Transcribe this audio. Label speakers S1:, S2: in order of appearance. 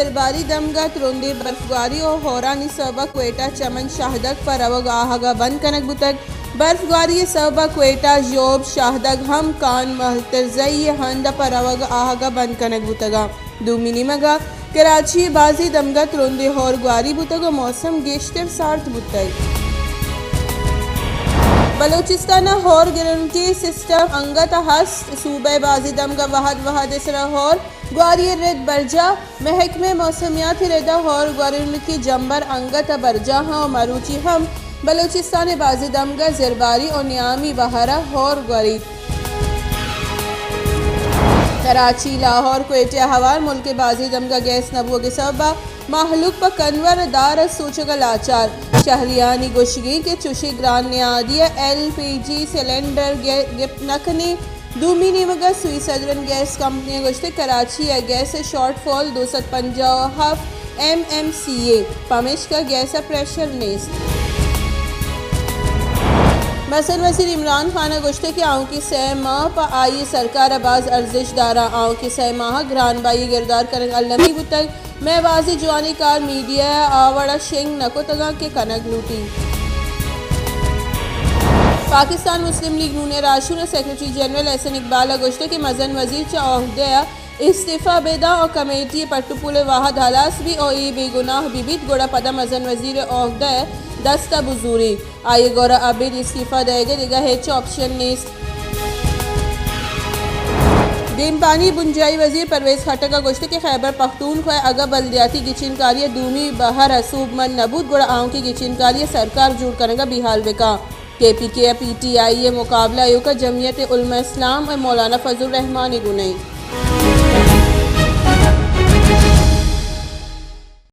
S1: ज़िरबारी दमगा त्रोंदे बर्फबारी और होरानी सबा क्वेटा चमन शाहदक पर अवग आहगा बंद कनक बुतक बर्फबारी सबा क्वेटा जोब शाहदक हम कान महतरजई हंद पर अवग आहगा बंद कनक बुतगा दूमिनी मगा कराची बाजी दमगा त्रोंदे होर ग्वारी बुतगा मौसम गेश्तर सार्थ बुतक बलोचिस्तान होर गिरनकी सिस्टम अंगत हस्त सूबे बाजी दमगा वहद इसरा होर ग्वारी रेद बरजा महकमे मौसमियात रेदा होर ग्वारी जंबर अंगत बरजा हाँ मरूची हम बलोचिस्तान बाजी दमगा ज़िरबारी और नियामी बहरा होर ग्वारी कराची लाहौर क्वेटा हवार मुल्क बाजी दमगा गैस नबुआ के सबा महलूक पर कन्वर दार सूचक लाचार शहरियानी गुशगी के Chuschi grain न्यादिया LPG cylinder gift नखनी दूमिनी मगा सुई सदरन गैस कंपनी गुश्ते कराची या गैस शॉर्टफॉल 250 MMCA पमेश का गैस प्रेशर नेस्त मसल वज़ीर इमरान खान गुश्ते के आँव की 6 माह पर आई सरकार बाज अर्जिश दारा आँव की 6 माह ग्रान बाई गिरदार करन अलमी बुतक मैं वाजी जवानी कार मीडिया आवड़ा शेंग नको तगा के कनक लूटी पाकिस्तान मुस्लिम लीग नून राशुन सेक्रेटरी जनरल एहसन इकबाल गुश्ते के मजन वजीर चा ओहदया इस्तीफ़ा बेदा और कमेटी पट्टुपुल वाहद हलास भी और ये बेगुनाह बिबित गोड़ा पदा मजन वजीर ओहदा दस्ता बुजूरी आये गोरा अबिद इस्तीफ़ा देगा दिगा हेच ऑप्शन नेस्त दिन पानी बुंजाई वजीर परवेज खटक गुश्ते के खैबर पख्तूनख्वा अगा बल्दियाती गिचिनकारिया दूमी बहर असूब मन नबूद गुड़ा आँव की गिचिनकारिया सरकार जुड़ करेगा बिहाल बेका KPK PTI मुकाबला युका जमियत उलमा इस्लाम और मौलाना फजल रहमान गुनई।